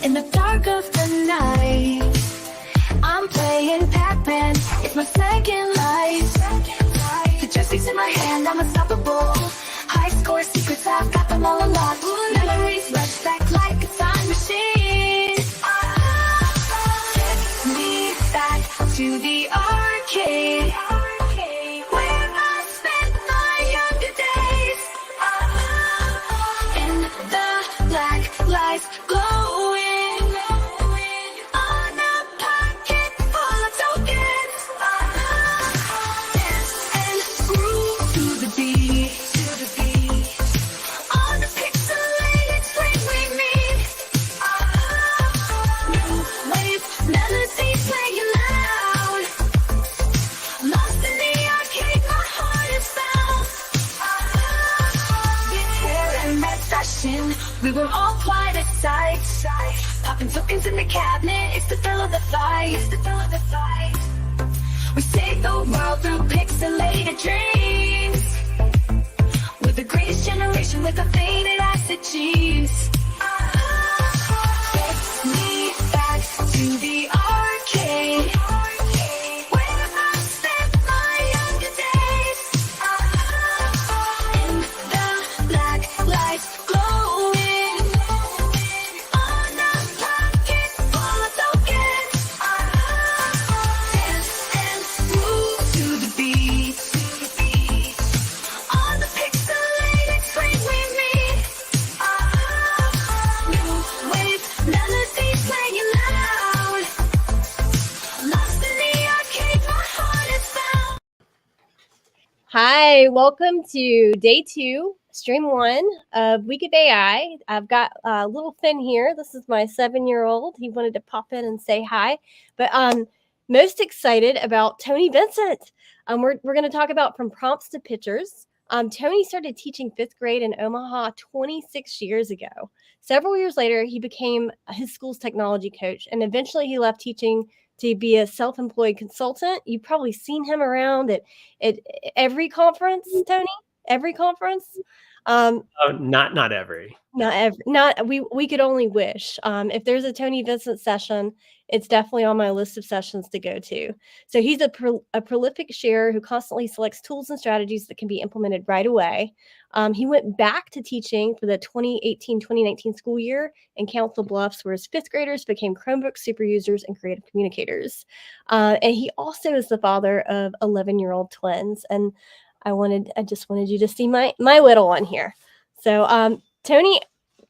In the dark of the night, I'm playing Pac-Man. It's my second life. The joystick's in my hand, I'm unstoppable. High score secrets, I've got them all unlocked. Memories rush back like a time machine. Take me back to the arcade, where I spent my younger days. In the black lights glowing on a pocket full of tokens. Dance and groove to the beat. On the pixelated screen we meet. New wave melodies playing loud. Lost in the arcade, my heart is found. Guitar and red session, we were all quite excited. Popping tokens in the cabinet, it's the thrill of the fight. We save the world through pixelated dreams. We're the greatest generation with the faded acid jeans. Take me back to the arcade, where I spent my younger days. In the black lights glowing on a pocket full of tokens. Dance and move to the beat. On the pixelated screen we meet. New wave melodies playing loud. Lost in the arcade, my heart is found. Hi, welcome to day 2, stream 1 of Week of AI. I've got little Finn here. This is my 7-year-old. He wanted to pop in and say hi, but most excited about Tony Vincent. We're going to talk about from prompts to pictures. Tony started teaching 5th grade in Omaha 26 years ago. Several years later, he became his school's technology coach, and eventually he left teaching to be a self-employed consultant. You've probably seen him around at every conference, Tony. Every conference. Oh, not every. We could only wish. If there's a Tony Vincent session, it's definitely on my list of sessions to go to. So he's a prolific sharer who constantly selects tools and strategies that can be implemented right away. He went back to teaching for the 2018-2019 school year in Council Bluffs, where his 5th graders became Chromebook super users and creative communicators. And he also is the father of 11-year-old twins. And I just wanted you to see my little one here. So, Tony,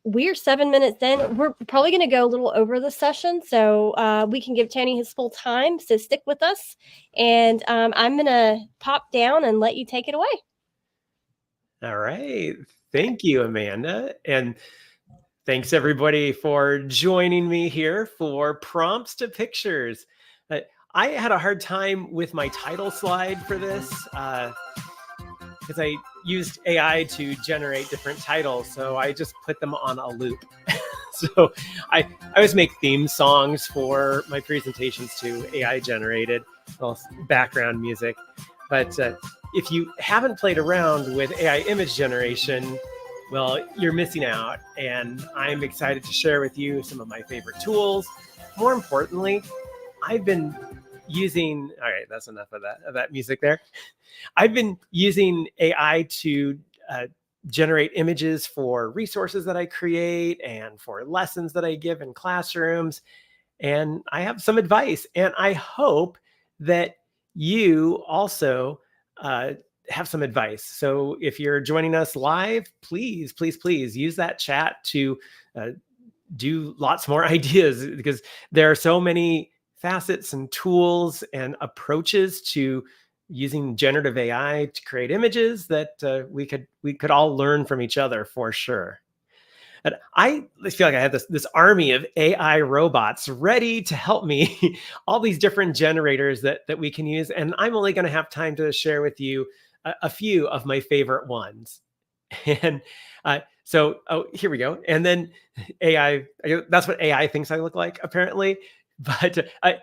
we're 7 minutes in. We're probably going to go a little over the session, so we can give Tony his full time. So stick with us, and I'm going to pop down and let you take it away. All right. Thank you, Amanda. And thanks, everybody, for joining me here for Prompts to Pictures. I had a hard time with my title slide for this because I used AI to generate different titles, so I just put them on a loop. So I always make theme songs for my presentations too, AI generated, well, background music. But if you haven't played around with AI image generation, well, you're missing out. And I'm excited to share with you some of my favorite tools. More importantly, I've been using, all right, that's enough of that music there. I've been using AI to generate images for resources that I create and for lessons that I give in classrooms. And I have some advice, and I hope that you also have some advice. So if you're joining us live, please use that chat to do lots more ideas, because there are so many facets and tools and approaches to using generative AI to create images that we could all learn from each other for sure. And I feel like I have this army of AI robots ready to help me, all these different generators that we can use. And I'm only going to have time to share with you a few of my favorite ones. And so here we go. And then AI, that's what AI thinks I look like, apparently. But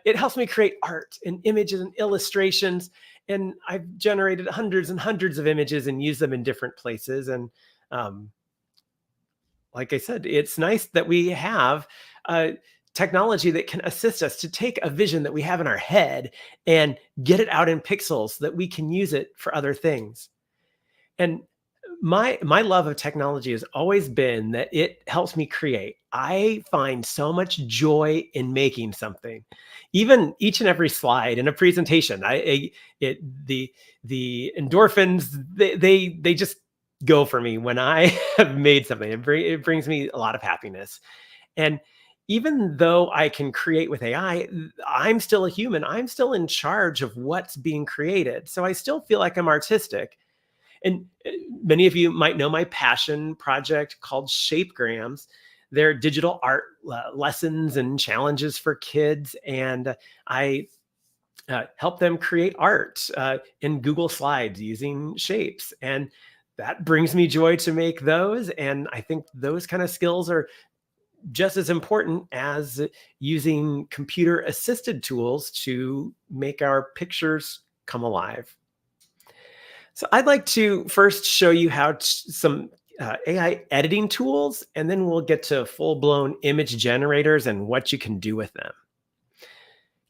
it helps me create art and images and illustrations. And I've generated hundreds and hundreds of images and used them in different places. And like I said, it's nice that we have uh, technology that can assist us to take a vision that we have in our head and get it out in pixels so that we can use it for other things. And my love of technology has always been that it helps me create. I find so much joy in making something. Even each and every slide in a presentation, the endorphins, they just go for me when I have made something. It brings me a lot of happiness. And even though I can create with AI, I'm still a human. I'm still in charge of what's being created. So I still feel like I'm artistic. And many of you might know my passion project called Shapegrams. They're digital art lessons and challenges for kids. And I help them create art in Google Slides using shapes. And that brings me joy to make those. And I think those kind of skills are just as important as using computer assisted tools to make our pictures come alive. So I'd like to first show you how some AI editing tools, and then we'll get to full-blown image generators and what you can do with them.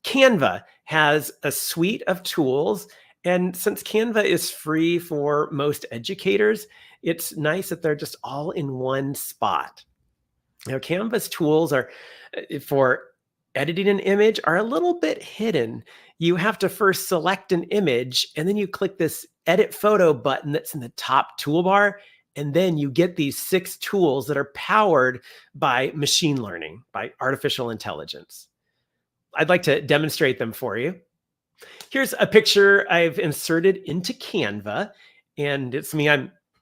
Canva has a suite of tools, and since Canva is free for most educators, it's nice that they're just all in one spot. Now, Canva's tools are for editing an image are a little bit hidden. You have to first select an image, and then you click this edit photo button that's in the top toolbar. And then you get these 6 tools that are powered by machine learning, by artificial intelligence. I'd like to demonstrate them for you. Here's a picture I've inserted into Canva, and it's me.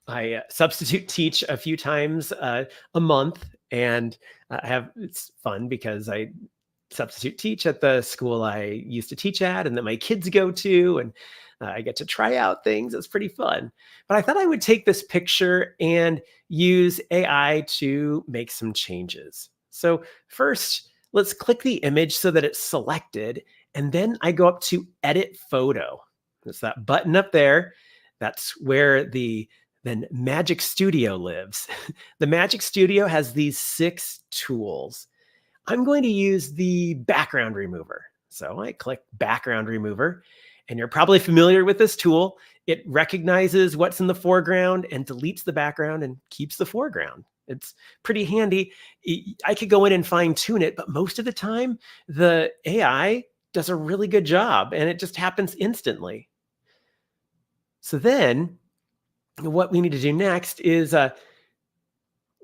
I substitute teach a few times a month, and it's fun because I substitute teach at the school I used to teach at and that my kids go to, and I get to try out things. It's pretty fun. But I thought I would take this picture and use AI to make some changes. So first, let's click the image so that it's selected, and then I go up to edit photo. There's that button up there. That's where the Magic Studio lives. The Magic Studio has these 6 tools. I'm going to use the background remover. So I click background remover, and you're probably familiar with this tool. It recognizes what's in the foreground and deletes the background and keeps the foreground. It's pretty handy. I could go in and fine tune it, but most of the time the AI does a really good job and it just happens instantly. So then what we need to do next is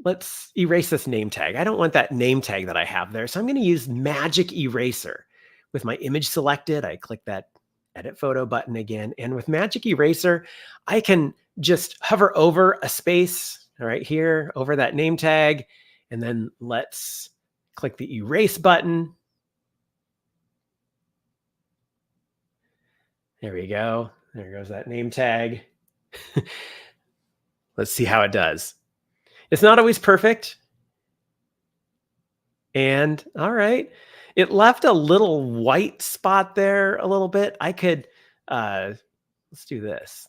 let's erase this name tag. I don't want that name tag that I have there. So I'm going to use Magic Eraser. With my image selected, I click that edit photo button again. And with Magic Eraser, I can just hover over a space right here over that name tag. And then let's click the erase button. There we go. There goes that name tag. Let's see how it does. It's not always perfect. And all right, it left a little white spot there a little bit. I could, let's do this.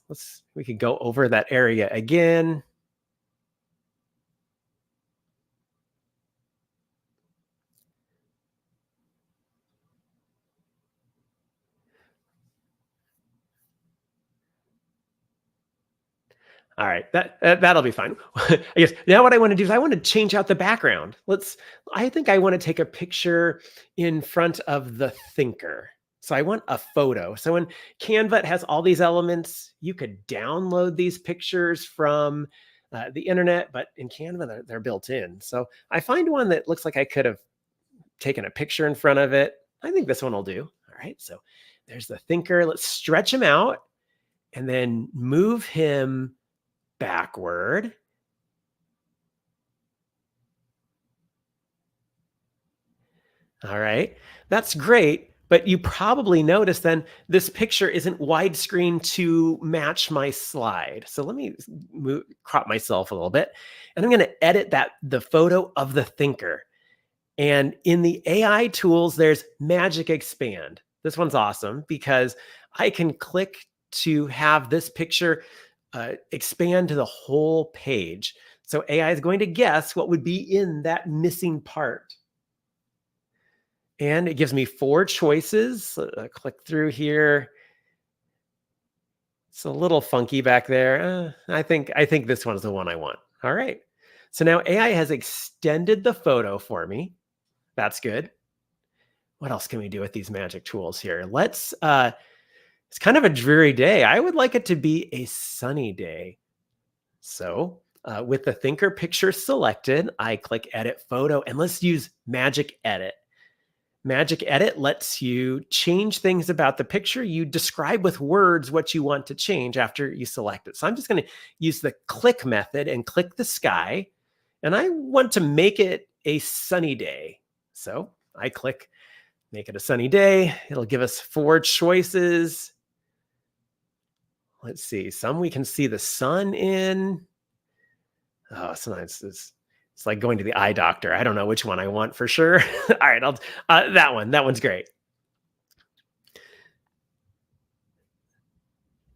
We could go over that area again. All right, that'll be fine. I guess now what I want to do is I want to change out the background. I think I want to take a picture in front of the thinker. So I want a photo. So in Canva, it has all these elements. You could download these pictures from the internet, but in Canva, they're built in. So I find one that looks like I could have taken a picture in front of it. I think this one will do. All right, so there's the thinker. Let's stretch him out and then move him backward. All right, that's great. But you probably noticed then this picture isn't widescreen to match my slide. So let me crop myself a little bit. And I'm going to edit the photo of the thinker. And in the AI tools, there's Magic Expand. This one's awesome because I can click to have this picture expand to the whole page. So AI is going to guess what would be in that missing part. And it gives me 4 choices. Click through here. It's a little funky back there. I think this one's the one I want. All right. So now AI has extended the photo for me. That's good. What else can we do with these magic tools here? Let's, it's kind of a dreary day. I would like it to be a sunny day. So with the thinker picture selected, I click edit photo, and let's use magic edit. Magic edit lets you change things about the picture. You describe with words what you want to change after you select it. So I'm just going to use the click method and click the sky. And I want to make it a sunny day. So I click make it a sunny day. It'll give us 4 choices. Let's see. Some we can see the sun in. Oh, sometimes it's like going to the eye doctor. I don't know which one I want for sure. All right, I'll that one. That one's great.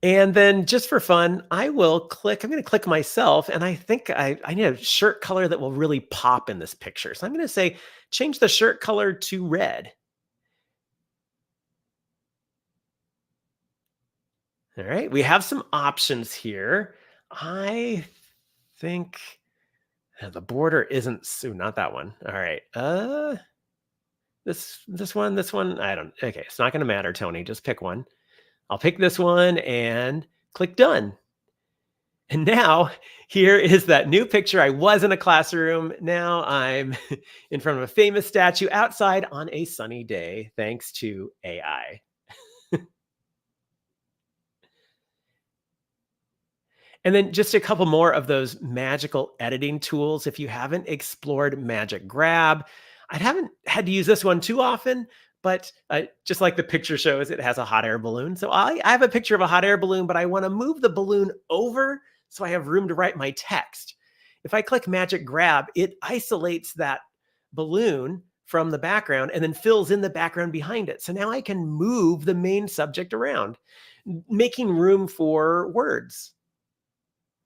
And then just for fun, I'm going to click myself, and I think I need a shirt color that will really pop in this picture. So I'm going to say, change the shirt color to red. All right, we have some options here. I think the border isn't, not that one. All right, this one, I don't, okay, it's not going to matter, Tony, just pick one. I'll pick this one and click done. And now here is that new picture. I was in a classroom. Now I'm in front of a famous statue outside on a sunny day, thanks to AI. And then just a couple more of those magical editing tools. If you haven't explored Magic Grab, I haven't had to use this one too often, but just like the picture shows, it has a hot air balloon. So I have a picture of a hot air balloon, but I want to move the balloon over so I have room to write my text. If I click Magic Grab, it isolates that balloon from the background and then fills in the background behind it. So now I can move the main subject around, making room for words.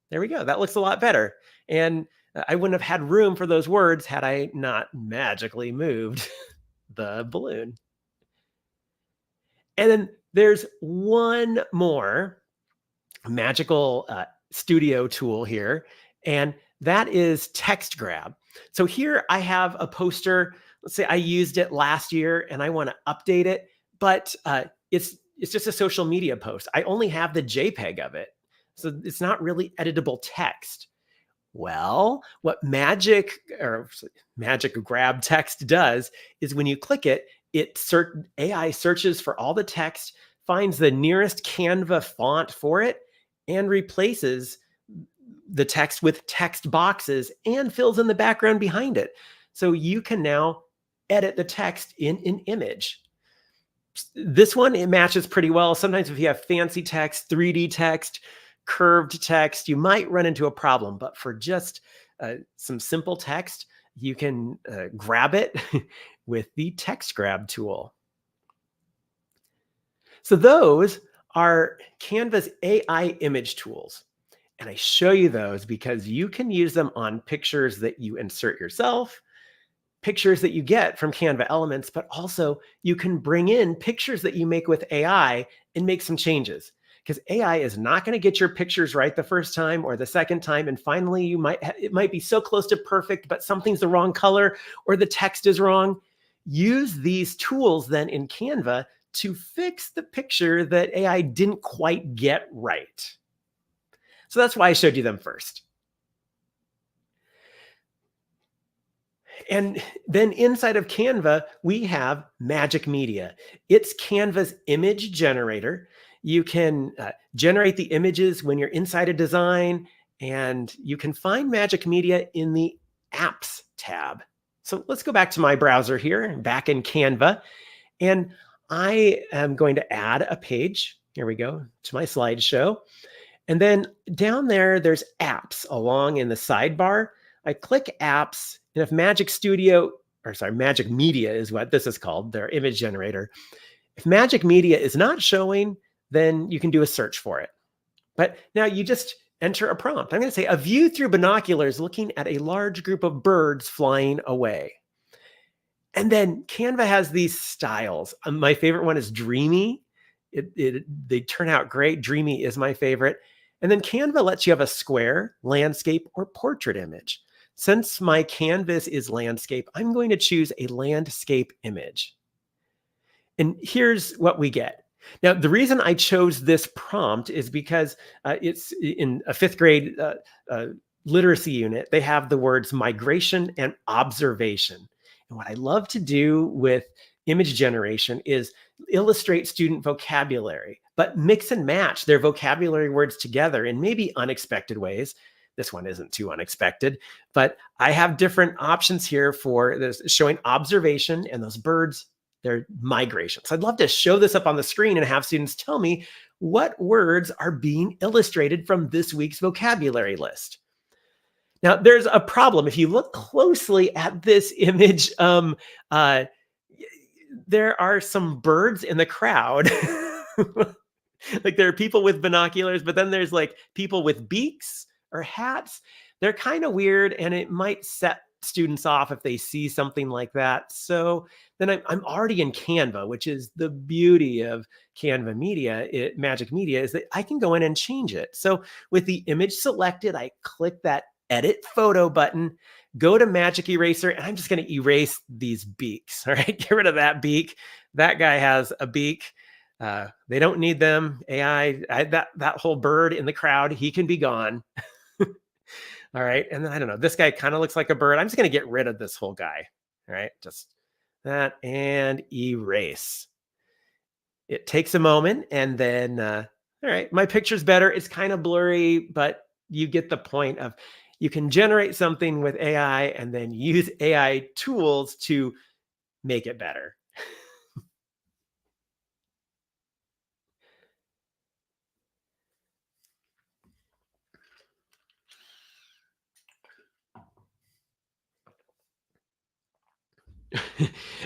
There we go. That looks a lot better. And I wouldn't have had room for those words had I not magically moved the balloon. And then there's one more magical studio tool here, and that is text grab. So here I have a poster. Let's say I used it last year and I want to update it, but it's just a social media post. I only have the JPEG of it. So it's not really editable text. Well, what Magic Grab Text does is when you click it, AI searches for all the text, finds the nearest Canva font for it, and replaces the text with text boxes and fills in the background behind it. So you can now edit the text in an image. This one, it matches pretty well. Sometimes if you have fancy text, 3D text, curved text, you might run into a problem, but for just some simple text, you can grab it with the text grab tool. So those are Canva's AI image tools. And I show you those because you can use them on pictures that you insert yourself, pictures that you get from Canva Elements, but also you can bring in pictures that you make with AI and make some changes. Because AI is not going to get your pictures right the first time or the second time. And finally, it might be so close to perfect, but something's the wrong color or the text is wrong. Use these tools then in Canva to fix the picture that AI didn't quite get right. So that's why I showed you them first. And then inside of Canva, we have Magic Media. It's Canva's image generator. You can generate the images when you're inside a design, and you can find Magic Media in the Apps tab. So let's go back to my browser here, back in Canva, and I am going to add a page. Here we go, to my slideshow. And then down there, there's Apps along in the sidebar. I click Apps, and if Magic Media is what this is called, their image generator. If Magic Media is not showing, then you can do a search for it. But now you just enter a prompt. I'm going to say, a view through binoculars looking at a large group of birds flying away. And then Canva has these styles. My favorite one is dreamy. They turn out great. Dreamy is my favorite. And then Canva lets you have a square, landscape, or portrait image. Since my canvas is landscape, I'm going to choose a landscape image. And here's what we get. Now, the reason I chose this prompt is because it's in a fifth grade literacy unit. They have the words migration and observation. And what I love to do with image generation is illustrate student vocabulary, but mix and match their vocabulary words together in maybe unexpected ways. This one isn't too unexpected, but I have different options here for this, showing observation and those birds, their migration. So I'd love to show this up on the screen and have students tell me what words are being illustrated from this week's vocabulary list. Now, there's a problem. If you look closely at this image, there are some birds in the crowd. Like there are people with binoculars, but then there's like people with beaks or hats. They're kind of weird, and it might set students off if they see something like that. So then I'm already in Canva, which is the beauty of Canva Media, Magic Media, is that I can go in and change it. So with the image selected, I click that edit photo button, go to Magic Eraser, and I'm just going to erase these beaks. All right, get rid of that beak. That guy has a beak. They don't need them. AI, that whole bird in the crowd, he can be gone. All right, and then I don't know, this guy kind of looks like a bird. I'm just going to get rid of this whole guy. All right, just that and erase. It takes a moment, and then, all right, my picture's better. It's kind of blurry, but you get the point of you can generate something with AI and then use AI tools to make it better.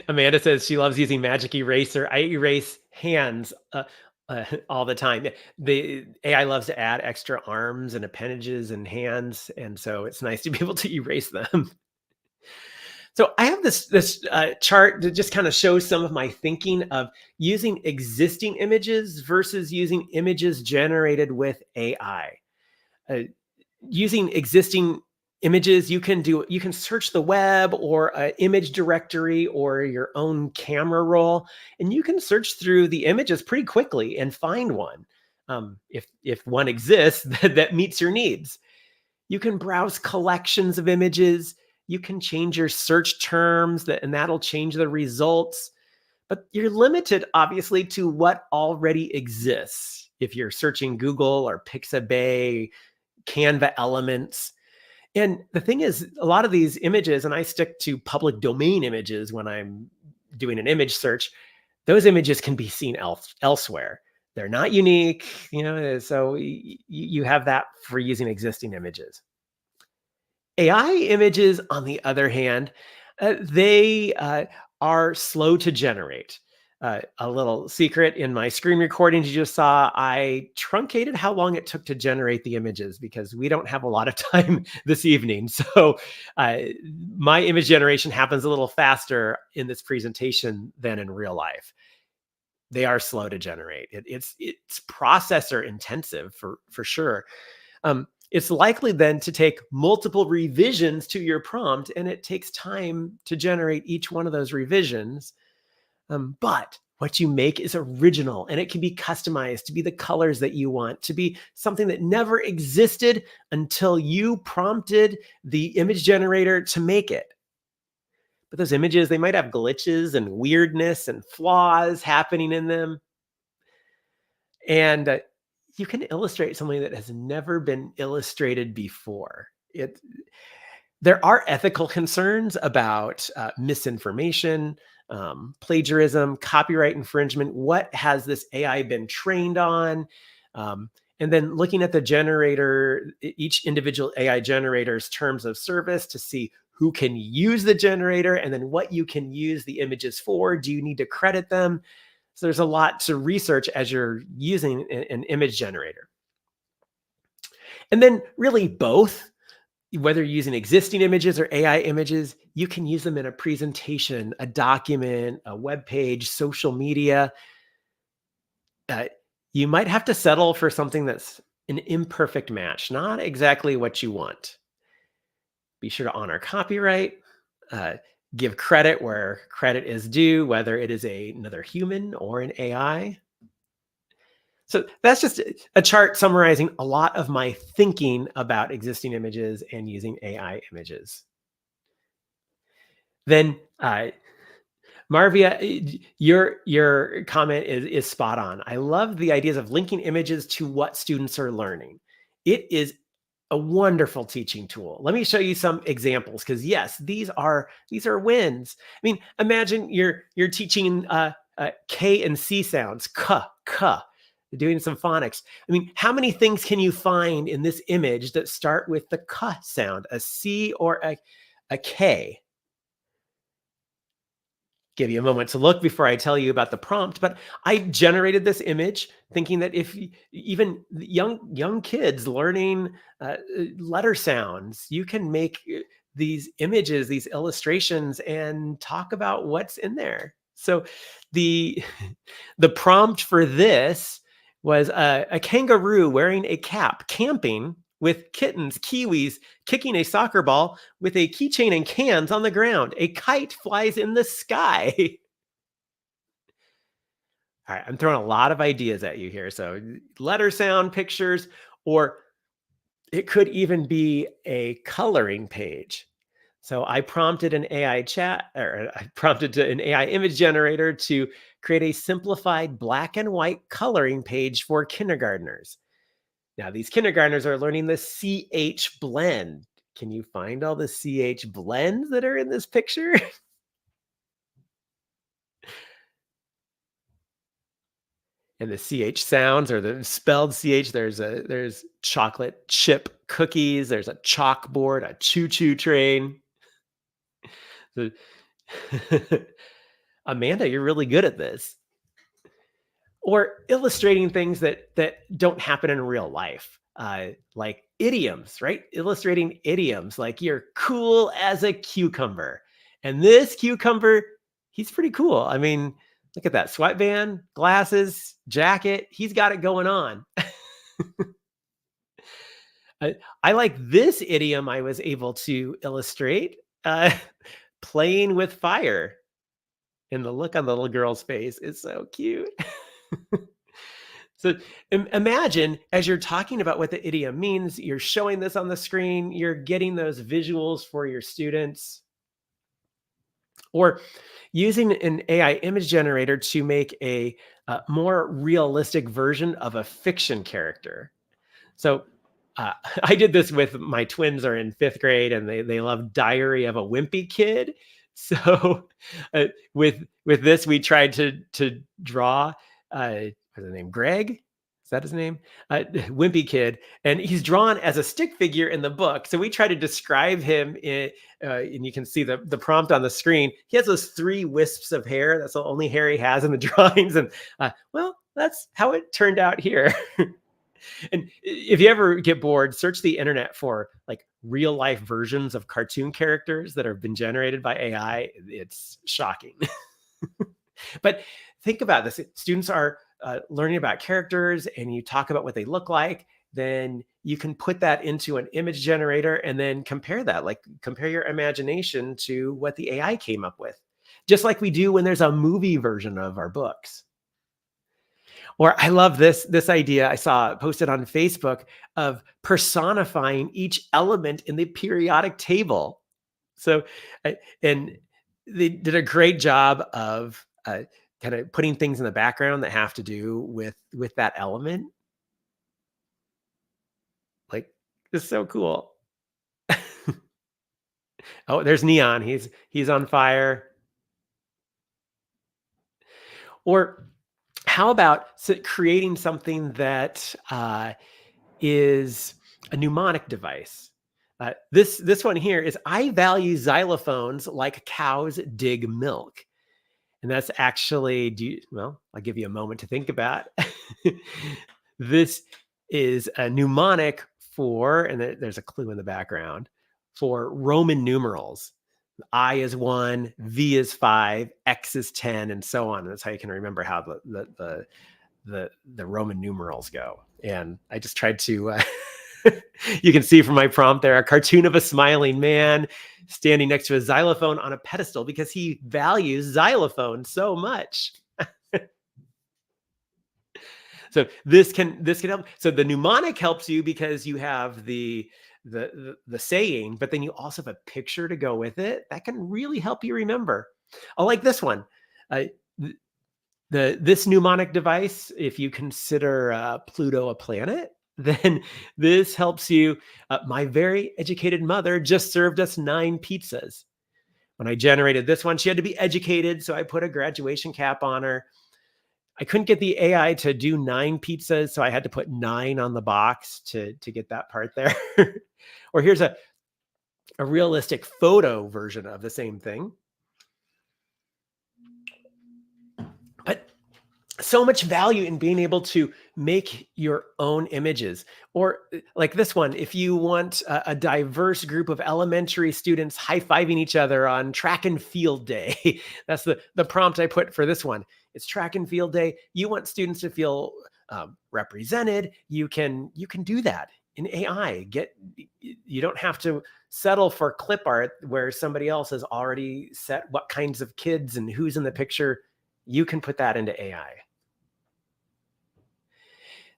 Amanda says she loves using Magic Eraser. I erase hands all the time. The AI loves to add extra arms and appendages and hands, and so it's nice to be able to erase them. So I have this chart that just kind of shows some of my thinking of using existing images versus using images generated with AI. Using existing images, you can search the web or an image directory or your own camera roll, and you can search through the images pretty quickly and find one if one exists that meets your needs. You can browse collections of images. You can change your search terms and that'll change the results. But you're limited, obviously, to what already exists. If you're searching Google or Pixabay, Canva elements. And the thing is, a lot of these images, and I stick to public domain images when I'm doing an image search, those images can be seen elsewhere. They're not unique, so you have that for using existing images. AI images, on the other hand, they are slow to generate. A little secret in my screen recordings you just saw, I truncated how long it took to generate the images because we don't have a lot of time this evening. So my image generation happens a little faster in this presentation than in real life. They are slow to generate. It's processor intensive for sure. It's likely then to take multiple revisions to your prompt, and it takes time to generate each one of those revisions. But what you make is original, and it can be customized to be the colors that you want, to be something that never existed until you prompted the image generator to make it. But those images, they might have glitches and weirdness and flaws happening in them. And you can illustrate something that has never been illustrated before. There are ethical concerns about misinformation, plagiarism, copyright infringement. What has this AI been trained on? And then looking at the generator, each individual AI generator's terms of service to see who can use the generator and then what you can use the images for. Do you need to credit them? So there's a lot to research as you're using an image generator. And then really both, whether you're using existing images or AI images, you can use them in a presentation, a document, a web page, social media. Uh, you might have to settle for something that's an imperfect match, not exactly what you want. Be sure to honor copyright, uh, give credit where credit is due, whether it is another human or an AI. So that's just a chart summarizing a lot of my thinking about existing images and using AI images. Then Marvia, your comment is spot on. I love the ideas of linking images to what students are learning. It is a wonderful teaching tool. Let me show you some examples, because yes, these are wins. I mean, imagine you're teaching K and C sounds, k, doing some phonics. I mean, how many things can you find in this image that start with the k sound, a C or a K? Give you a moment to look before I tell you about the prompt, but I generated this image thinking that if even young kids learning letter sounds, you can make these images, these illustrations, and talk about what's in there. So the the prompt for this was a kangaroo wearing a cap camping with kittens, kiwis, kicking a soccer ball with a keychain and cans on the ground. A kite flies in the sky. All right, I'm throwing a lot of ideas at you here. So letter sound pictures, or it could even be a coloring page. So I prompted an AI chat, or I prompted an AI image generator to create a simplified black and white coloring page for kindergartners. Now, these kindergartners are learning the CH blend. Can you find all the CH blends that are in this picture? And the CH sounds, or the spelled CH, there's chocolate chip cookies, there's a chalkboard, a choo-choo train. The- Amanda, you're really good at this. Or illustrating things that don't happen in real life, like idioms, right? Illustrating idioms, like you're cool as a cucumber, and this cucumber, he's pretty cool. I mean, look at that sweatband, glasses, jacket. He's got it going on. I like this idiom I was able to illustrate, uh, playing with fire, and the look on the little girl's face is so cute. So imagine, as you're talking about what the idiom means, you're showing this on the screen, you're getting those visuals for your students, or using an AI image generator to make a more realistic version of a fiction character. So I did this with my twins are in 5th grade, and they love Diary of a Wimpy Kid. So with this, we tried to draw what's his name? Greg? Is that his name? Wimpy Kid. And he's drawn as a stick figure in the book. So we try to describe him and you can see the prompt on the screen. He has those 3 wisps of hair. That's the only hair he has in the drawings. And well, that's how it turned out here. And if you ever get bored, search the internet for like real life versions of cartoon characters that have been generated by AI. It's shocking. But think about this. Students are learning about characters, and you talk about what they look like. Then you can put that into an image generator and then compare that, like compare your imagination to what the AI came up with, just like we do when there's a movie version of our books. Or I love this idea I saw posted on Facebook of personifying each element in the periodic table. So, and they did a great job of kind of putting things in the background that have to do with that element. Like, it's so cool. Oh, there's Neon. He's on fire. Or how about creating something that is a mnemonic device? This one here is, I value xylophones like cows dig milk. And that's actually, well, I'll give you a moment to think about. This is a mnemonic for, and there's a clue in the background, for Roman numerals. I is 1, V is 5, X is 10, and so on. And that's how you can remember how the Roman numerals go. And I just tried to, you can see from my prompt there, a cartoon of a smiling man standing next to a xylophone on a pedestal because he values xylophone so much. So this can help. So the mnemonic helps you because you have the saying, but then you also have a picture to go with it that can really help you remember. I like this one. This mnemonic device, if you consider Pluto a planet, then this helps you. My very educated mother just served us 9 pizzas. When I generated this one, she had to be educated, so I put a graduation cap on her. I couldn't get the AI to do 9 pizzas, so I had to put 9 on the box to get that part there. Or here's a realistic photo version of the same thing. But so much value in being able to make your own images. Or like this one, if you want a diverse group of elementary students high-fiving each other on track and field day, that's the prompt I put for this one. It's track and field day. You want students to feel represented. You can do that in AI. You don't have to settle for clip art where somebody else has already set what kinds of kids and who's in the picture. You can put that into AI.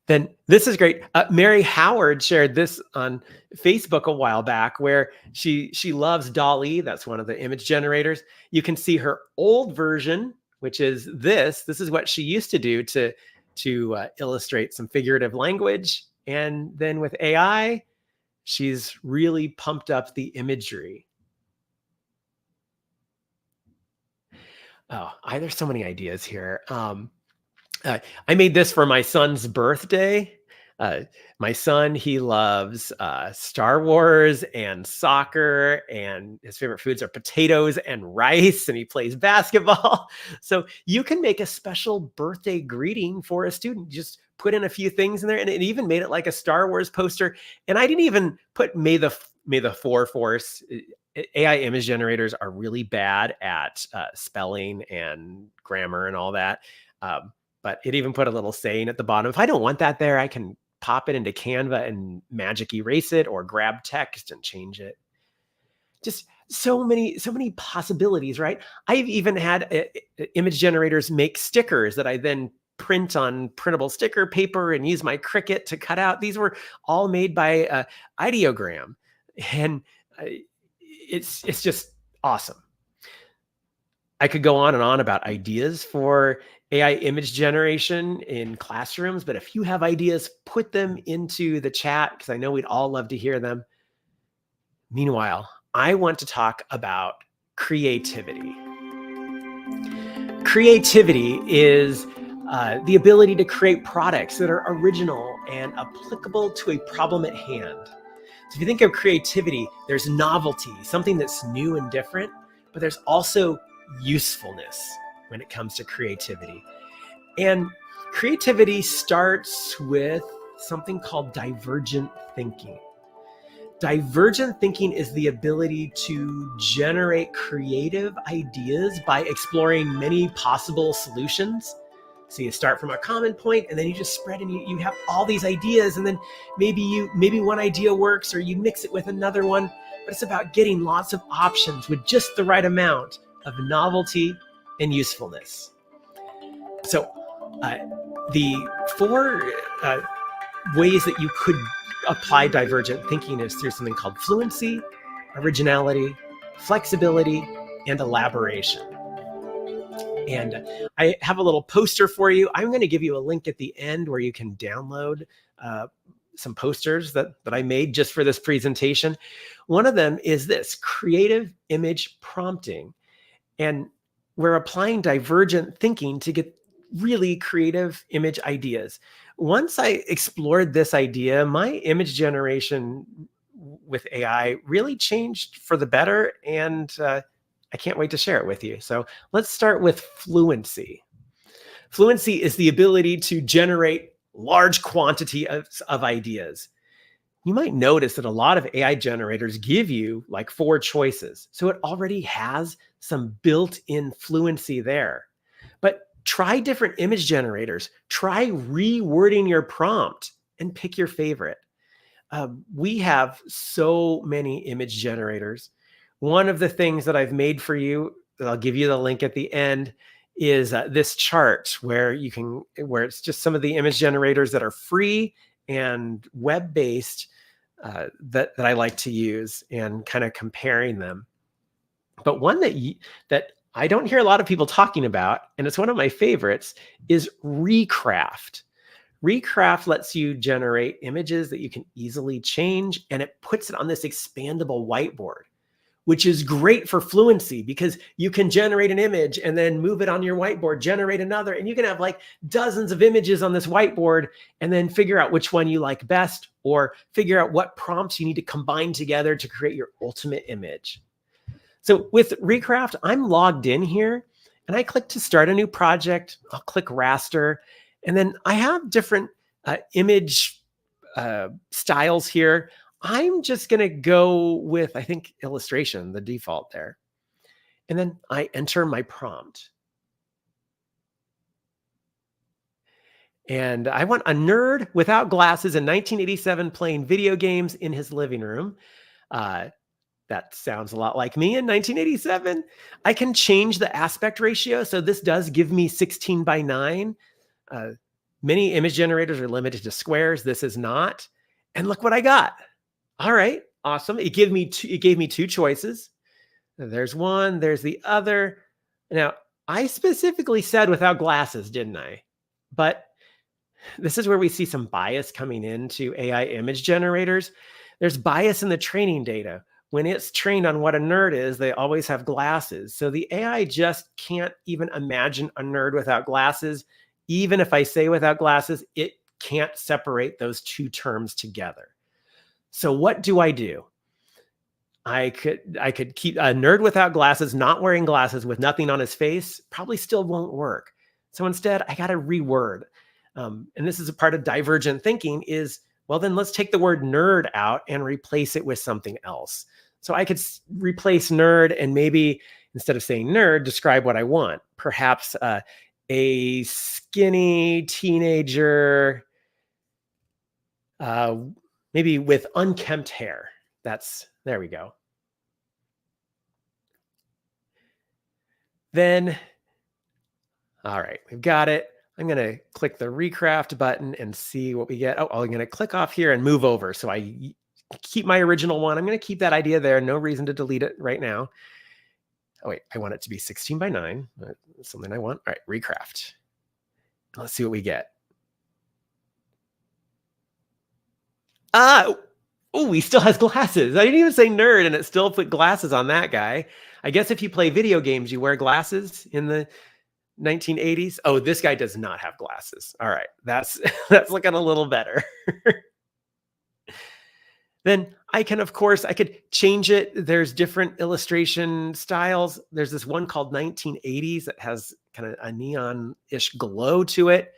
Then this is great. Mary Howard shared this on Facebook a while back, where she loves DALL-E. That's one of the image generators. You can see her old version, which is this. This is what she used to do to illustrate some figurative language. And then with AI, she's really pumped up the imagery. Oh, there's so many ideas here. I made this for my son's birthday. My son, he loves Star Wars and soccer, and his favorite foods are potatoes and rice, and he plays basketball. So you can make a special birthday greeting for a student. Just put in a few things in there, and it even made it like a Star Wars poster. And I didn't even put May the 4th Force. AI image generators are really bad at spelling and grammar and all that. But it even put a little saying at the bottom. If I don't want that there, I can pop it into Canva and magic erase it, or grab text and change it. Just so many possibilities, right? I've even had image generators make stickers that I then print on printable sticker paper and use my Cricut to cut out. These were all made by Ideogram. And it's just awesome. I could go on and on about ideas for AI image generation in classrooms, but if you have ideas, put them into the chat, because I know we'd all love to hear them. Meanwhile, I want to talk about creativity. Creativity is the ability to create products that are original and applicable to a problem at hand. So if you think of creativity, there's novelty, something that's new and different, but there's also usefulness when it comes to creativity. And creativity starts with something called divergent thinking. Divergent thinking is the ability to generate creative ideas by exploring many possible solutions. So you start from a common point, and then you just spread, and you have all these ideas, and then maybe one idea works, or you mix it with another one. But it's about getting lots of options with just the right amount of novelty and usefulness. So the 4 ways that you could apply divergent thinking is through something called fluency, originality, flexibility, and elaboration. And I have a little poster for you. I'm going to give you a link at the end where you can download some posters that I made just for this presentation. One of them is this: creative image prompting. And we're applying divergent thinking to get really creative image ideas. Once I explored this idea, my image generation with AI really changed for the better, and I can't wait to share it with you. So let's start with fluency. Fluency is the ability to generate large quantity of ideas. you might notice that a lot of AI generators give you like 4 choices. So it already has some built-in fluency there. But try different image generators. Try rewording your prompt and pick your favorite. We have so many image generators. One of the things that I've made for you, that I'll give you the link at the end, is this chart where it's just some of the image generators that are free and web-based that I like to use, and kind of comparing them. But one that I don't hear a lot of people talking about, and it's one of my favorites, is Recraft. Recraft lets you generate images that you can easily change, and it puts it on this expandable whiteboard, which is great for fluency because you can generate an image and then move it on your whiteboard, generate another, and you can have like dozens of images on this whiteboard and then figure out which one you like best, or figure out what prompts you need to combine together to create your ultimate image. So with Recraft, I'm logged in here and I click to start a new project. I'll click raster, and then I have different image styles here. I'm just going to go with, I think, illustration, the default there. And then I enter my prompt. And I want a nerd without glasses in 1987 playing video games in his living room. That sounds a lot like me in 1987. I can change the aspect ratio. So this does give me 16:9. Many image generators are limited to squares. This is not. And look what I got. All right, awesome. It gave me 2 choices. There's one, there's the other. Now, I specifically said without glasses, didn't I? But this is where we see some bias coming into AI image generators. There's bias in the training data. When it's trained on what a nerd is, they always have glasses. So the AI just can't even imagine a nerd without glasses. Even if I say without glasses, it can't separate those 2 terms together. So what do? I could keep a nerd without glasses, not wearing glasses, with nothing on his face, probably still won't work. So instead, I got to reword. And this is a part of divergent thinking is, well, then let's take the word nerd out and replace it with something else. So I could replace nerd and maybe instead of saying nerd, describe what I want. Perhaps a skinny teenager, maybe with unkempt hair. There we go. Then, all right, we've got it. I'm going to click the Recraft button and see what we get. Oh, I'm going to click off here and move over. So I keep my original one. I'm going to keep that idea there. No reason to delete it right now. Oh, wait, I want it to be 16:9. That's something I want. All right, Recraft. Let's see what we get. Oh, he still has glasses. I didn't even say nerd, and it still put glasses on that guy. I guess if you play video games, you wear glasses in the 1980s. Oh, this guy does not have glasses. All right, that's looking a little better. Then I could change it. There's different illustration styles. There's this one called 1980s that has kind of a neon-ish glow to it.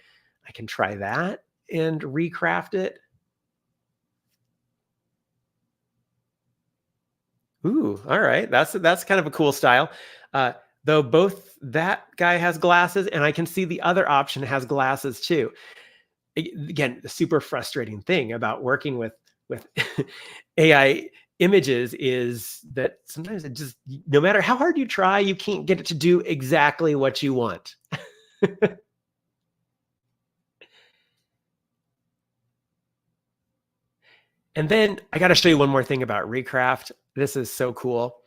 I can try that and recraft it. Ooh, all right. That's kind of a cool style. Though both that guy has glasses and I can see the other option has glasses too. Again, the super frustrating thing about working with AI images is that sometimes it just, no matter how hard you try, you can't get it to do exactly what you want. And then I got to show you one more thing about Recraft. This is so cool.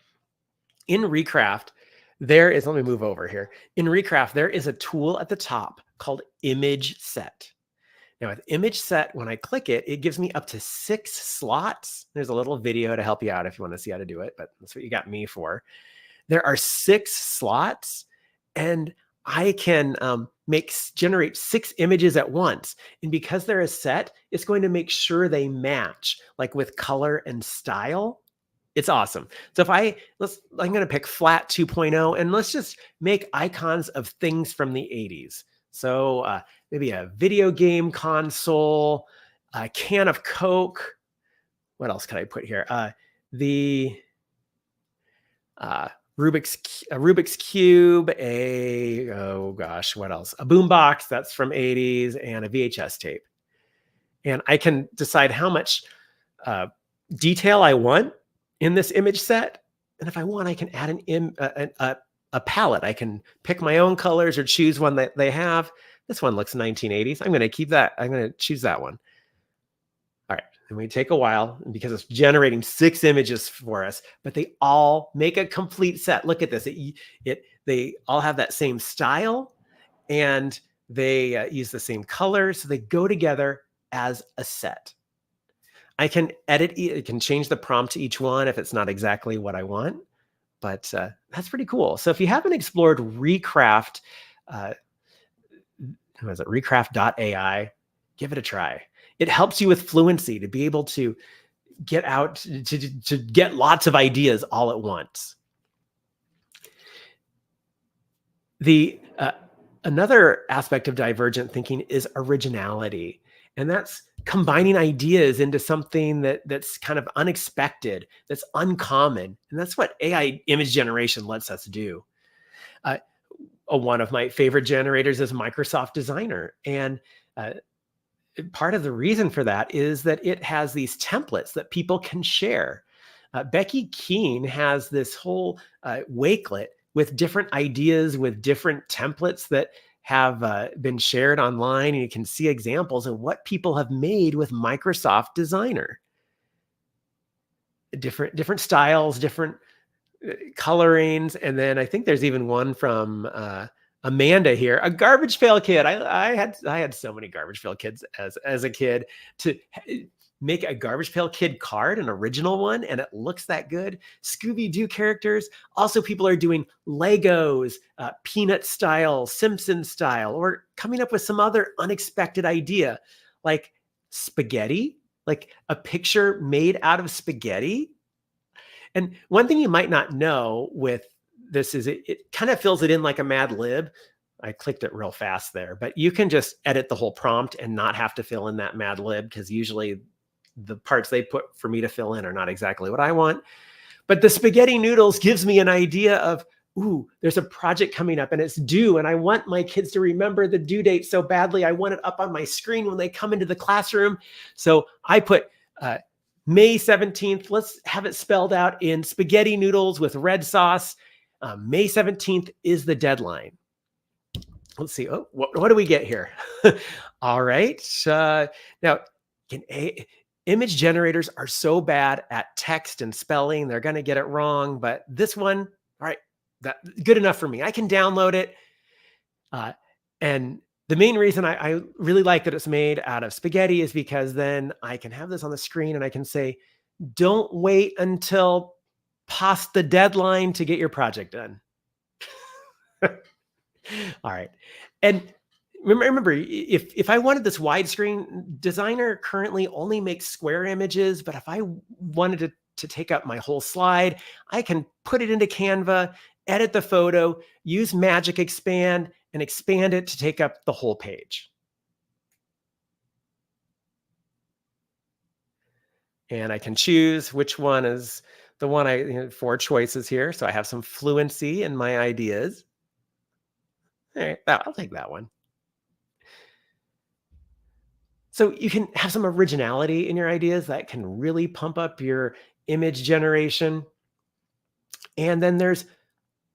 In Recraft, let me move over here. In Recraft, there is a tool at the top called Image Set. Now with Image Set, when I click it, it gives me up to 6 slots. There's a little video to help you out if you want to see how to do it, but that's what you got me for. There are 6 slots, and I can generate 6 images at once. And because they're a set, it's going to make sure they match, like with color and style. It's awesome. So I'm going to pick flat 2.0, and let's just make icons of things from the 80s. So maybe a video game console, a can of Coke, what else could I put here? The Rubik's Cube, oh gosh, what else? A boombox, that's from 80s, and a VHS tape. And I can decide how much detail I want in this image set. And if I want, I can add a palette. I can pick my own colors or choose one that they have. This one looks 1980s. I'm going to keep that. I'm going to choose that one. All right. And we take a while because it's generating 6 images for us, but they all make a complete set. Look at this. They all have that same style, and they use the same colors. So they go together as a set. I can edit, it can change the prompt to each one if it's not exactly what I want, but that's pretty cool. So if you haven't explored Recraft, Recraft.ai, give it a try. It helps you with fluency to be able to get out, to get lots of ideas all at once. Another aspect of divergent thinking is originality. And that's combining ideas into something that's kind of unexpected, that's uncommon. And that's what AI image generation lets us do. One of my favorite generators is Microsoft Designer. And part of the reason for that is that it has these templates that people can share. Becky Keene has this whole wakelet with different ideas, with different templates that have been shared online, and you can see examples of what people have made with Microsoft Designer. Different styles, different colorings, and then I think there's even one from Amanda here, a garbage pail kid. I had so many garbage pail kids as a kid. To make a garbage pail kid card, an original one, and it looks that good. Scooby-Doo characters. Also, people are doing Legos, Peanut style, Simpson style, or coming up with some other unexpected idea, like spaghetti, like a picture made out of spaghetti. And one thing you might not know with this is it kind of fills it in like a Mad Lib. I clicked it real fast there, but you can just edit the whole prompt and not have to fill in that Mad Lib, because usually the parts they put for me to fill in are not exactly what I want. But the spaghetti noodles gives me an idea of, ooh, there's a project coming up and it's due, and I want my kids to remember the due date so badly. I want it up on my screen when they come into the classroom. So I put May 17th. Let's have it spelled out in spaghetti noodles with red sauce. May 17th is the deadline. Let's see. Oh, what do we get here? All right. Now, image generators are so bad at text and spelling, they're going to get it wrong. But this one, all right, that's good enough for me. I can download it. And the main reason I really like that it's made out of spaghetti is because then I can have this on the screen and I can say, don't wait until past the deadline to get your project done. All right. And remember, if I wanted this widescreen, Designer currently only makes square images, but if I wanted to take up my whole slide, I can put it into Canva, edit the photo, use Magic Expand, and expand it to take up the whole page. And I can choose which one is the one 4 choices here. So I have some fluency in my ideas. All right, I'll take that one. So you can have some originality in your ideas that can really pump up your image generation. And then there's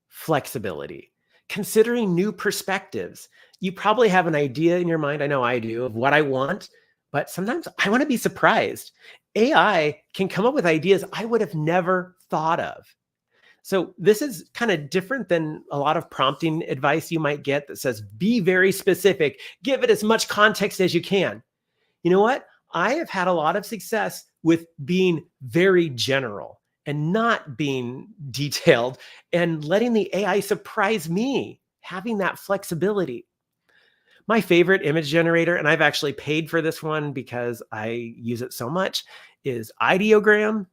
flexibility, considering new perspectives. You probably have an idea in your mind, I know I do, of what I want, but sometimes I want to be surprised. AI can come up with ideas I would have never thought of. So this is kind of different than a lot of prompting advice you might get that says, be very specific, give it as much context as you can. You know what? I have had a lot of success with being very general and not being detailed and letting the AI surprise me, having that flexibility. My favorite image generator, and I've actually paid for this one because I use it so much, is Ideogram.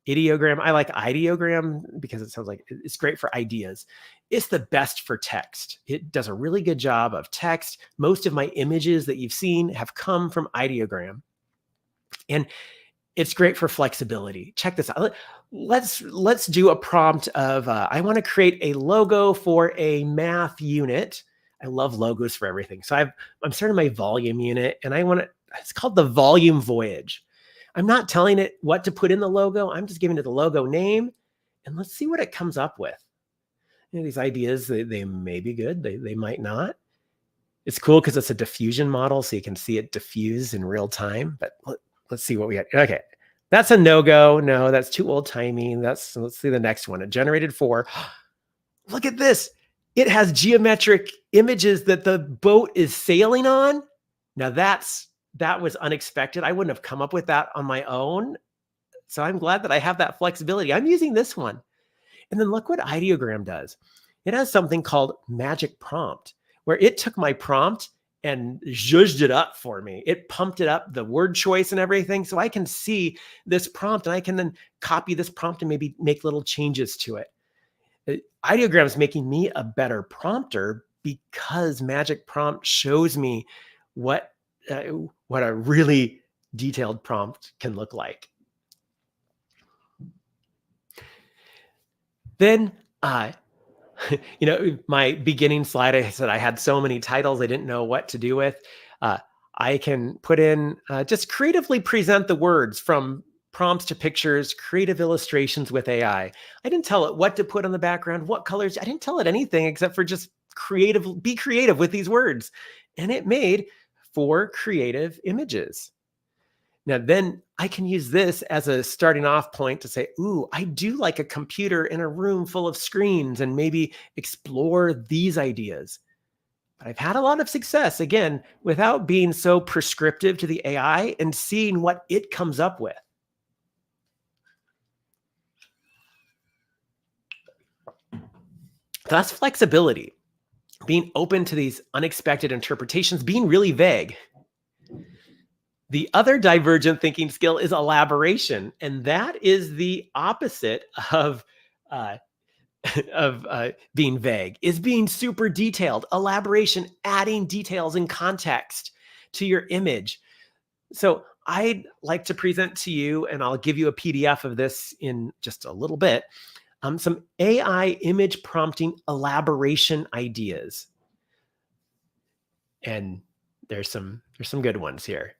Ideogram. I like Ideogram because it sounds like it's great for ideas. It's the best for text. It does a really good job of text. Most of my images that you've seen have come from Ideogram. And It's great for flexibility. Check this out. Let's do a prompt of, I want to create a logo for a math unit. I love logos for everything. So I'm starting my volume unit, and it's called the Volume Voyage. I'm not telling it what to put in the logo. I'm just giving it the logo name, and let's see what it comes up with. These ideas, they may be good. They might not. It's cool because it's a diffusion model, so you can see it diffuse in real time. But let's see what we got. Okay, that's a no-go. No, that's too old-timey. Let's see the next one. It generated 4. Look at this. It has geometric images that the boat is sailing on. Now that was unexpected. I wouldn't have come up with that on my own. So I'm glad that I have that flexibility. I'm using this one. And then look what Ideogram does. It has something called Magic Prompt, where it took my prompt and zhuzhed it up for me. It pumped it up, the word choice and everything. So I can see this prompt, and I can then copy this prompt and maybe make little changes to it. Ideogram is making me a better prompter because Magic Prompt shows me what a really detailed prompt can look like. Then, my beginning slide, I said I had so many titles I didn't know what to do with. I can put in, just creatively present the words from prompts to pictures, creative illustrations with AI. I didn't tell it what to put on the background, what colors. I didn't tell it anything except for just be creative with these words. And it made 4 creative images. Now, then I can use this as a starting off point to say, ooh, I do like a computer in a room full of screens, and maybe explore these ideas. But I've had a lot of success, again, without being so prescriptive to the AI and seeing what it comes up with. That's flexibility, being open to these unexpected interpretations, being really vague. The other divergent thinking skill is elaboration, and that is the opposite of being vague, is being super detailed. Elaboration, adding details and context to your image. So I'd like to present to you, and I'll give you a PDF of this in just a little bit, some AI image prompting elaboration ideas. And there's some good ones here.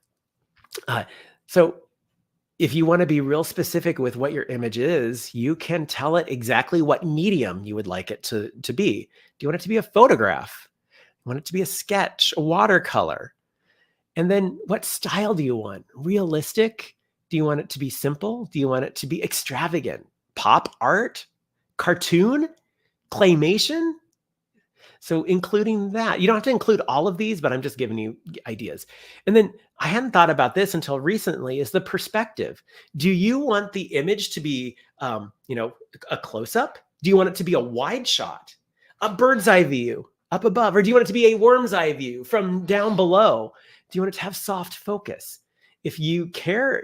So if you want to be real specific with what your image is, you can tell it exactly what medium you would like it to be. Do you want it to be a photograph? You want it to be a sketch, a watercolor? And then what style do you want? Realistic? Do you want it to be simple? Do you want it to be extravagant? Pop art? Cartoon? Claymation? So including that, you don't have to include all of these, but I'm just giving you ideas. And then I hadn't thought about this until recently, is the perspective. Do you want the image to be, a close-up? Do you want it to be a wide shot, a bird's eye view up above? Or do you want it to be a worm's eye view from down below? Do you want it to have soft focus? If you care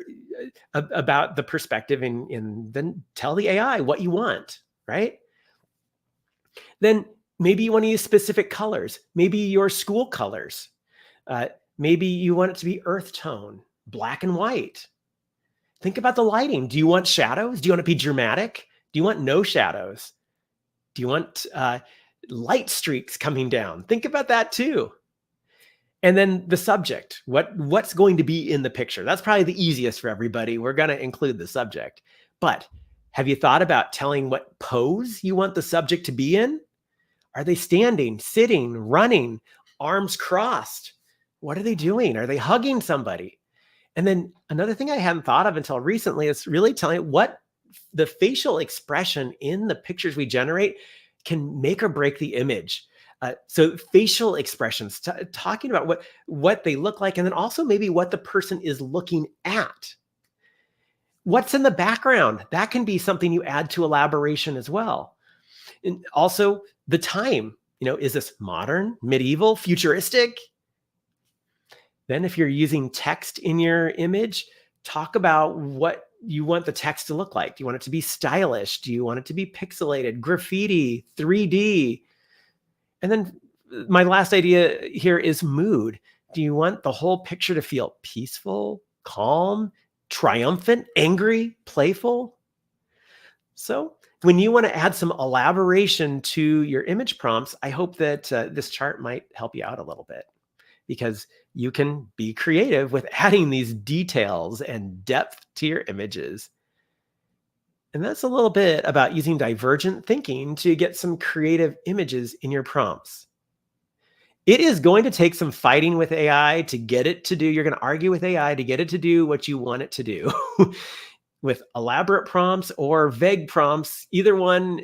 about the perspective, and then tell the AI what you want, right? Then maybe you want to use specific colors, maybe your school colors. Maybe you want it to be earth tone, black and white. Think about the lighting. Do you want shadows? Do you want it to be dramatic? Do you want no shadows? Do you want light streaks coming down? Think about that too. And then the subject, what's going to be in the picture? That's probably the easiest for everybody. We're going to include the subject. But have you thought about telling what pose you want the subject to be in? Are they standing, sitting, running, arms crossed? What are they doing? Are they hugging somebody? And then another thing I hadn't thought of until recently is really telling what the facial expression in the pictures we generate can make or break the image. So facial expressions, talking about what they look like, and then also maybe what the person is looking at. What's in the background? That can be something you add to elaboration as well. And also the time, is this modern, medieval, futuristic? Then if you're using text in your image, talk about what you want the text to look like. Do you want it to be stylish? Do you want it to be pixelated, graffiti, 3D? And then my last idea here is mood. Do you want the whole picture to feel peaceful, calm, triumphant, angry, playful. So when you want to add some elaboration to your image prompts, I hope that this chart might help you out a little bit, because you can be creative with adding these details and depth to your images. And that's a little bit about using divergent thinking to get some creative images in your prompts. It is going to take some fighting with AI to get it to do, you're going to argue with AI to get it to do what you want it to do. With elaborate prompts or vague prompts, either one,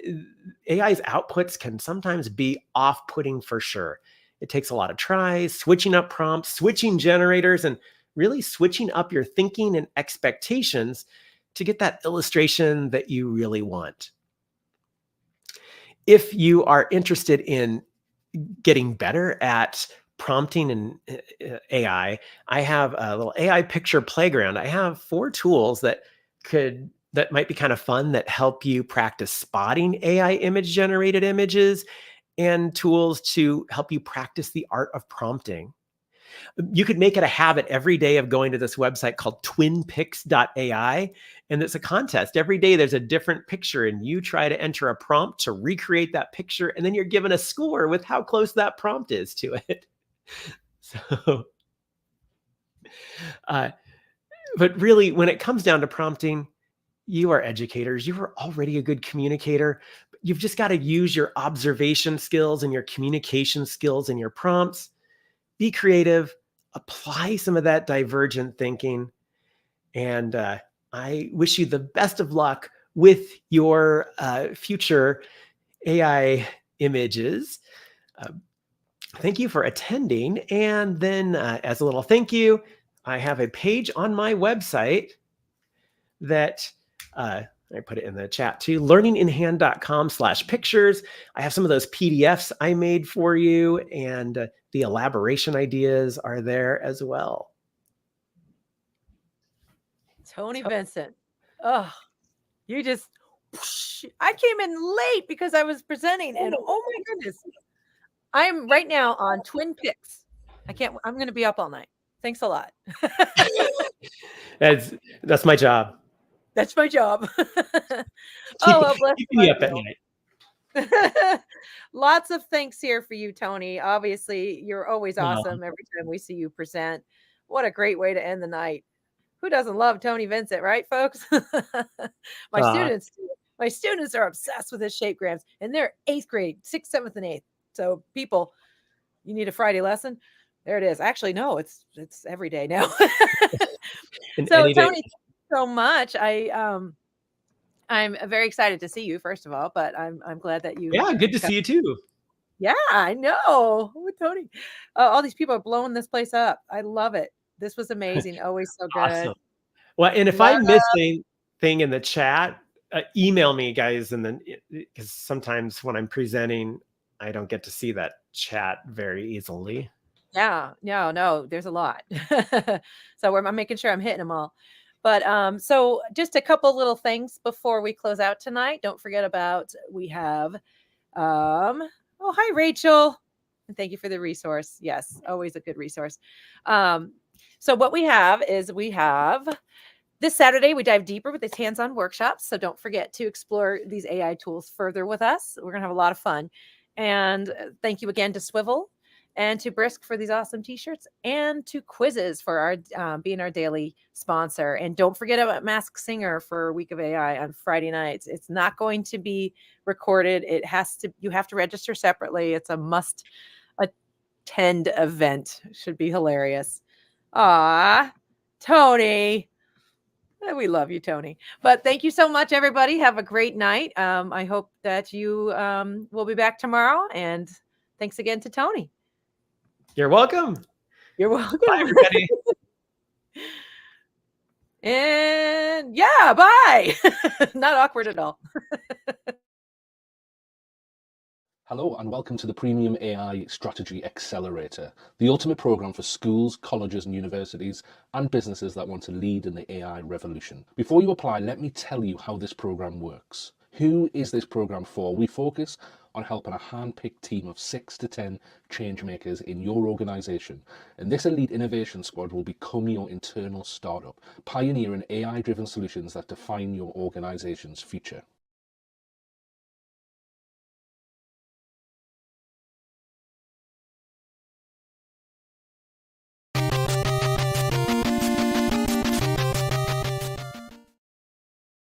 AI's outputs can sometimes be off-putting for sure. It takes a lot of tries, switching up prompts, switching generators, and really switching up your thinking and expectations to get that illustration that you really want. If you are interested in getting better at prompting and AI, I have a little AI picture playground. I have 4 tools that might be kind of fun, that help you practice spotting AI image generated images, and tools to help you practice the art of prompting. You could make it a habit every day of going to this website called twinpics.ai, and it's a contest. Every day there's a different picture, and you try to enter a prompt to recreate that picture, and then you're given a score with how close that prompt is to it. So, but really, when it comes down to prompting, you are educators. You are already a good communicator. You've just got to use your observation skills and your communication skills in your prompts. Be creative, apply some of that divergent thinking, and I wish you the best of luck with your future AI images. Thank you for attending. And then as a little thank you, I have a page on my website that I put it in the chat too, learninginhand.com/pictures. I have some of those PDFs I made for you, and the elaboration ideas are there as well. Tony Vincent. Oh, you just, I came in late because I was presenting, and oh my goodness, I am right now on Twin Pics. I'm going to be up all night. Thanks a lot. That's my job. That's my job. Oh, well, bless Keep me up at night. Lots of thanks here for you, Tony. Obviously, you're always awesome every time we see you present. What a great way to end the night. Who doesn't love Tony Vincent, right, folks? My students are obsessed with his shapegrams, and they're 8th grade, 6th, 7th, and 8th. So people, you need a Friday lesson? There it is. Actually, no, it's every day now. So Tony, thank you so much. I'm very excited to see you, first of all, but I'm glad that you. Yeah, good to see you too. Yeah, I know. With Tony, all these people are blowing this place up. I love it. This was amazing. Always so good. Awesome. Well, and if I miss anything in the chat, email me, guys, and then because sometimes when I'm presenting, I don't get to see that chat very easily. Yeah, no, there's a lot. So I'm making sure I'm hitting them all. But so just a couple little things before we close out tonight. Don't forget about, we have oh, hi Rachel. And thank you for the resource. Yes, always a good resource. So what we have is this Saturday, we dive deeper with these hands-on workshops. So don't forget to explore these AI tools further with us. We're going to have a lot of fun. And thank you again to Swivel and to Brisk for these awesome t-shirts, and to Quizzes for our being our daily sponsor. And don't forget about Masked Singer for Week of AI on Friday nights. It's not going to be recorded. You have to register separately. It's a must attend event. Should be hilarious. Tony. We love you, Tony. But thank you so much, everybody. Have a great night. I hope that you will be back tomorrow. And thanks again to Tony. You're welcome. You're welcome. Bye, everybody. And yeah, bye. Not awkward at all. Hello and welcome to the Premium AI Strategy Accelerator, the ultimate program for schools, colleges and universities and businesses that want to lead in the AI revolution. Before you apply, let me tell you how this program works. Who is this program for? We focus on helping a hand-picked team of 6 to 10 change makers in your organization. And this elite innovation squad will become your internal startup, pioneering AI-driven solutions that define your organization's future.